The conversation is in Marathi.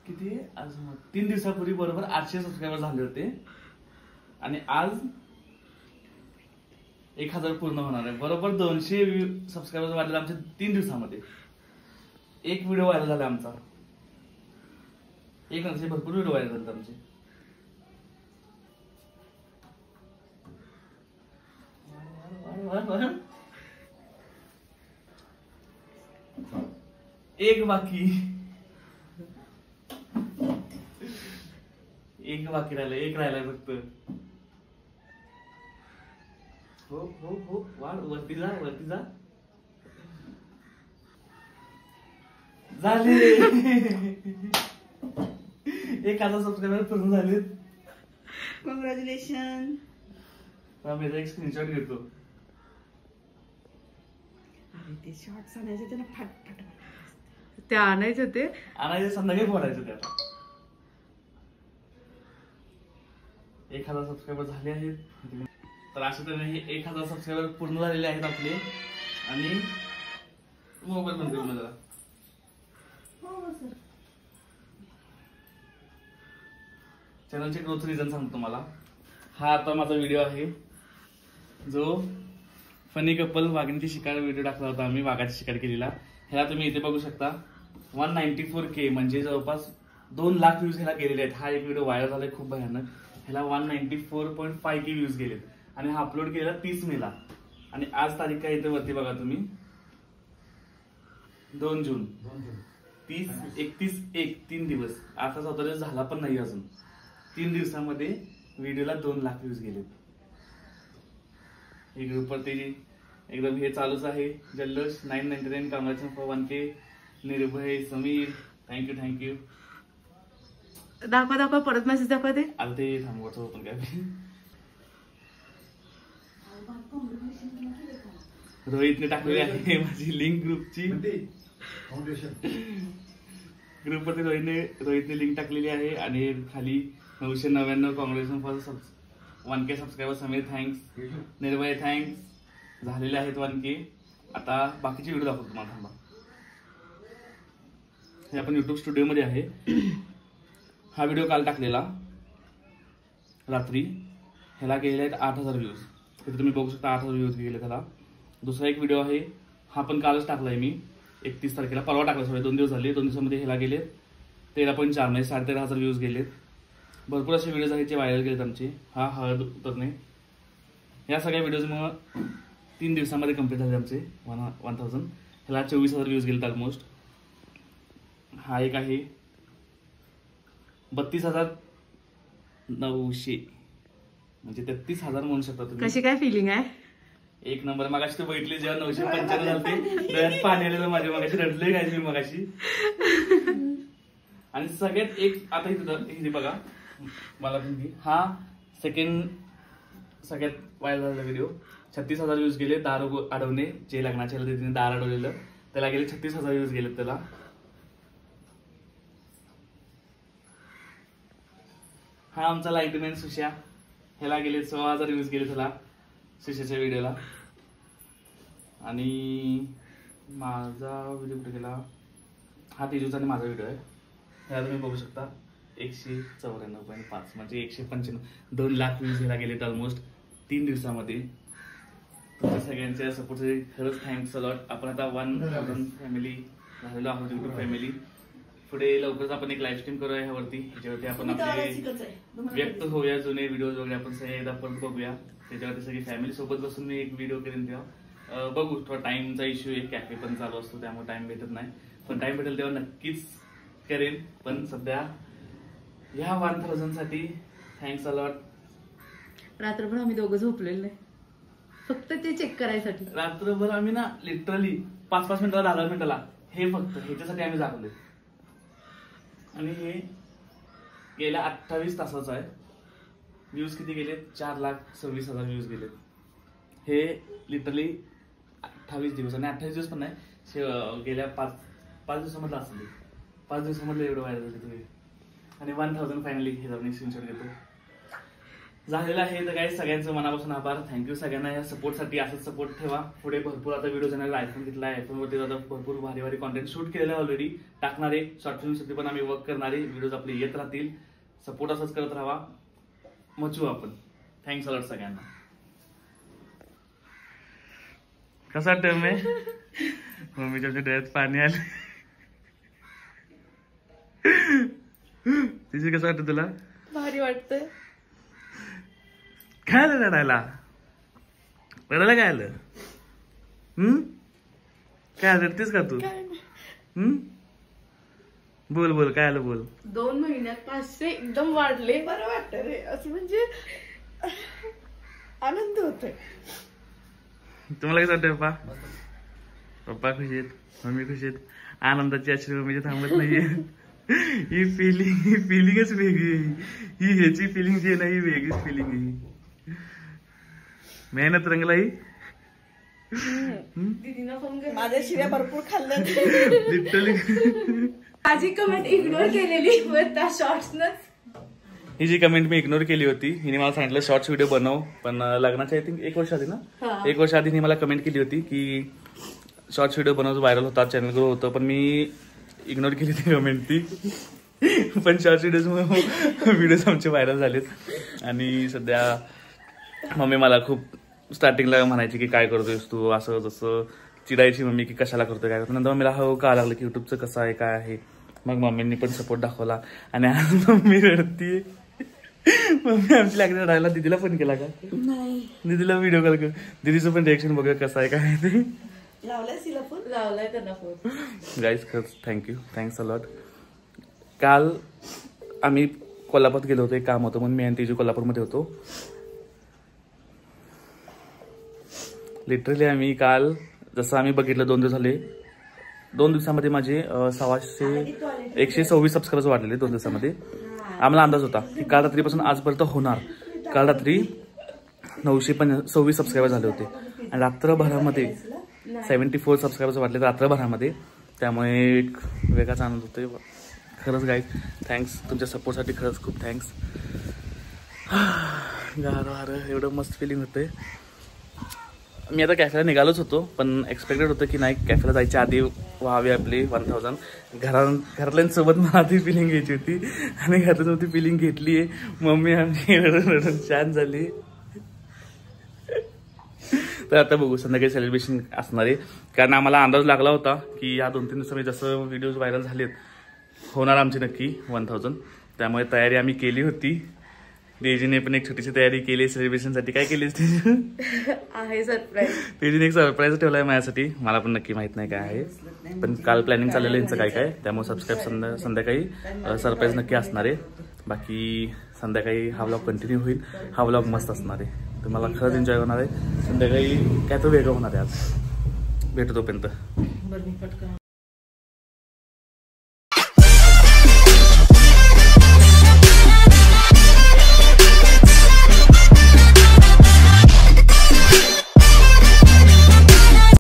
किती आज 3 दिवसापूर्वी बरोबर 800 सबस्क्रायबर झाले होते आणि आज 1000 पूर्ण होणार आहे. बरोबर 200 सबस्क्रायबर वाढले आमच्या 3 दिवसामध्ये. एक व्हिडिओ व्हायरल झाला आमचा. एक नंतर भरपूर व्हिडिओ व्हायरल झाले आमचे. एक बाकी राहिलाय. एक राहिलाय फक्त. हो हो हो वाढ. वरती जा. झाले 1000 सबस्क्रायबर पूर्ण झाले. कॉंग्रॅच्युलेशन. मी एक स्क्रीनशॉट घेतो. ते शॉर्ट्स आणायचे त्यांना फटफट. ते आणायचे संध्याकाळी फोडायचं त्याला. 1000 सबस्क्रायबर झाले आहेत. तर अशा तऱ्हेने 1000 सबस्क्रायबर पूर्ण झालेले आहेत आपले. आणि मोबाईल बंद करून जरा. चॅनलचे ग्रोथ रिझन सांगतो तुम्हाला. हा आता माझा व्हिडिओ आहे जो फनी कपल वाघिणीची शिकार व्हिडिओ टाकला होता आम्ही. वाघाची शिकार केलेला. ह्याला तुम्ही इथे बघू शकता 194K म्हणजे जवळपास 2 लाख व्ह्यूज ह्याला गेलेले आहेत. हा एक व्हिडिओ व्हायरल झालाय खूप भयानक. ह्याला 194.5K व्ह्यूज गेलेत. आणि हा अपलोड केलेला 30 मेला. आणि आज तारीख काय इथे वरती बघा तुम्ही 2 जून. 31/1 3 दिवस. आता 14 दिवस झाला पण नाही अजून. 3 दिवसामध्ये व्हिडिओला 2 लाख व्ह्यूज गेलेत. हे ग्रुपवरती एकदम हे चालूच आहे जल्लोष. 999 कॉंग्रॅच्युलेशन फॉर 1K. निर्भय समीर थँक्यू. दाखवा परत मेसेज दाखवा. ते आता ते थांबवतो पण काय. रोहितने टाकलेली आहे माझी लिंक ग्रुपची. ग्रुपवरती रोहितने लिंक टाकलेली आहे. आणि खाली 999 congratulation for 1K subscriber. Sameer thanks. निर्भय थँक्स. झालेले आहेत 1K. आता बाकीचे व्हिडिओ दाखवतो तुम्हाला. थांबा. हे आपण युट्यूब स्टुडिओ मध्ये आहे. हा व्हिडिओ काल टाकलेला रात्री. ह्याला गेलेले आहेत 8000 व्ह्यूज. इथे तुम्ही बघू शकता 8000 व्ह्यूज गेले त्याला. दुसरा एक व्हिडिओ आहे हा पण कालच टाकलाय मी 31 तारखेला. परवा टाकला. सॉरी 2 दिवस झाले. 2 दिवसामध्ये ह्याला गेले 13.4 म्हणजे 13,500 व्ह्यूज गेलेत. भरपूर असे व्हिडिओज आहेत जे व्हायरल गेलेत आमचे. हा हळद उतरणे. या सगळ्या व्हिडिओजमुळे 3 दिवसामध्ये कम्प्लीट झाले आमचे 1000. ह्याला 24,000 व्ह्यूज गेलेत ऑलमोस्ट. हा एक आहे 32,900 म्हणजे 33,000 म्हणू शकता तुम्ही. कशी काय फिलिंग आहे? एक नंबर. मगाशी तू बघितली जेव्हा 995 झालते डोळ्यात पाणी आलेलं माझ्या. मगाशी रडले काय मी मगाशी. आणि सगळ्यात एक आता इथे बघा मला तुम्ही. हा सेकंड सगळ्यात व्हायरल झालेला व्हिडिओ. 36,000 व्ह्यूज गेले. दार अडवणे जे लग्नाच्या तिने दार अडवलेलं त्याला गेले 36,000 व्ह्यूज गेले त्याला. हा आमचा लाईटमॅन सुश्या. ह्याला गेले 16,000 व्ह्यूज गेले त्याला सुश्याच्या व्हिडिओला. आणि माझा व्हिडिओ कुठे गेला. हा तेजूचा आणि माझा व्हिडिओ आहे. ह्याला तुम्ही बघू शकता 194.5 म्हणजे 195 2 लाख व्ह्यूज ह्याला गेलेत ऑलमोस्ट 3 दिवसामध्ये. तुमच्या सगळ्यांच्या सपोर्टसाठी खरंच थँक्स अलॉट. आपण आता 1000 फॅमिली झालेलो आहोत युट्यूब फॅमिली. पुढे लवकरच आपण एक लाईव्ह स्ट्रीम करूया ह्यावरती. ज्यावरती आपण आपले व्यक्त होऊया. जुने व्हिडिओ वगैरे आपण सगळे एकदा परत बघूया. त्याच्यावरती सगळी फॅमिली सोबत बसून मी एक व्हिडिओ करेन तेव्हा. बघू थोडा टाइमचा इश्यू आहे. कॅफे पण चालू असतो त्यामुळे टाइम भेटत नाही. पण टाइम भेटेल तेव्हा नक्कीच करेन. पण सध्या ह्या 1000 साठी थँक्स अलॉट. रात्रभर आम्ही दोघं झोपलेलो नाही फक्त ते चेक करायसाठी. रात्रभर आम्ही ना लिटरली 5-5 मिनिटाला 10 मिनिटाला हे फक्त ह्याच्यासाठी आम्ही जागलोय. आणि हे गेल्या 28 तासाचं आहे. व्ह्यूज किती गेले 4,26,000 व्ह्यूज गेलेत. हे लिटरली 28 दिवस. आणि 28 दिवस पण नाही गेल्या 5 दिवसामधलं असेल. 5 दिवसामधलं एवढं व्हायरल झाले तुम्ही. आणि 1000 फायनली हे जाऊन स्क्रीनशॉट घेतो. झालेलं आहे. तर काय सगळ्यांचं मनापासून आभार. थँक्यू सगळ्यांना या सपोर्टसाठी. असंच सपोर्ट ठेवा पुढे. भरपूर आता व्हिडिओ चॅनल आयफोन घेतला आहे. आयफोनवरती आता भरपूर भारी भारी कॉन्टेंट शूट केलेलं आहे ऑलरेडी. टाकणारे शॉर्ट फिल्मसाठी पण आम्ही वर्क करणारे. व्हिडिओज आपले येत राहतील. सपोर्ट असंच करत राहा. मचू आपण. थँक्स अलॉट सगळ्यांना. कसा वाटतं मी मम्मीच्या डोळ्यात पाणी आले. तिची कसं वाटतं तुला? भारी वाटतंय. काय आलं रडायला? रडायला काय आलं? काय रडतेस का तू? बोल बोल काय आलं बोल. 2 महिन्यात 500 एकदम वाढले. बरं वाटतं रे असं म्हणजे आनंद होतोय. तुम्हाला कसं वाटतं पप्पा? पप्पा खुश आहेत, मम्मी खुश आहेत. आनंदाची अशी मम्मी थांबत नाहीये. ही फिलिंगच वेगळी आहे. ही ह्याची फिलिंग जी आहे ना ही वेगळीच फिलिंग आहे. मेहनत रंगलाई. दीदीनं फोन केला. माझ्या शिव्या भरपूर खाल्ल्या. लिटरली माझी कमेंट इग्नोर केलेली त्या शॉर्ट्सनच. ही जी कमेंट मी इग्नोर केली होती. हिने मला सांगितलं शॉर्ट्स व्हिडिओ बनव. पण लग्नाच्या आय थिंक 1 वर्ष आधी ना, 1 वर्ष आधी मला कमेंट केली होती की शॉर्ट्स व्हिडिओ बनव, व्हायरल होतात, चॅनल ग्रो होतं. पण मी इग्नोर केली ती कमेंट ती. पण शॉर्ट्स व्हिडिओज आमचे व्हायरल झालेत. आणि सध्या मम्मी मला खूप स्टार्टिंगला म्हणायची की काय करतोयस तू, असं तसं चिडायची मम्मी की कशाला करतोय काय करतो. नंतर मला कळायला लागलं की युट्यूबचं कसं आहे काय आहे. मग मम्मींनी पण सपोर्ट दाखवला. आणि आज मम्मी रडतीये. मम्मी आमची लागली रडायला. दीदीला फोन केला का? नाही. दीदीला व्हिडिओ कॉल कर. दीदीचं पण रिएक्शन बघूया कसं आहे काय ते. लावलाय तिला फोन? लावलाय त्यांना फोन. गाईज खरंच थँक्यू. Thanks a lot. काल आम्ही कोल्हापूरात गेलो होतो. एक काम होतं म्हणून मी आणि तिची कोल्हापूरमध्ये होतो. लिटरली आम्ही काल जसं आम्ही बघितलं 2 दिवस झाले. 2 दिवसामध्ये माझे 126 सबस्क्रायबर्स वाढलेले 2 दिवसामध्ये. आम्हाला अंदाज होता की काल रात्रीपासून आजपर्यंत होणार. काल रात्री 926 सबस्क्रायबर झाले होते. आणि रात्रभरामध्ये 74 सबस्क्रायबर्स वाढले रात्रभरामध्ये. त्यामुळे एक वेगळाच आनंद होतोय खरंच गाईज. थँक्स तुमच्या सपोर्टसाठी. खरंच खूप थँक्स. गारं एवढं मस्त फिलिंग होतंय. मी आता कॅफेला निघालोच होतो. पण एक्सपेक्टेड होतं की नाही कॅफेला जायच्या आधी व्हावी आपली 1000. घरातल्यांसोबत मला ती फिलिंग घ्यायची होती. आणि घरातून ती फिलिंग घेतली आहे. मम्मी आमची रडून छान झाली. तर आता बघू संध्याकाळी सेलिब्रेशन असणार आहे. कारण आम्हाला अंदाज लागला होता की या 2-3 दिवसामध्ये जसं व्हिडिओज व्हायरल झालेत होणार आमची नक्की 1000. त्यामुळे तयारी आम्ही केली होती. तेजीने पण एक छोटीशी तयारी केली सेलिब्रेशनसाठी. काय केलीस तेजी? आहे सरप्राईज. तेजीने एक सरप्राईज ठेवलाय माझ्यासाठी. मला पण नक्की माहित नाही काय आहे. पण काल प्लॅनिंग चाललेलं यांचं काय काय. त्यामुळे सबस्क्राईब संध्याकाळी सरप्राईज नक्की असणार आहे. बाकी संध्याकाळी हा व्लॉग कंटिन्यू होईल. हा व्लॉग मस्त असणार आहे. तुम्हाला खरंच एन्जॉय होणार आहे. संध्याकाळी काय तो वेगळं होणार आहे. आज भेटू तोपर्यंत.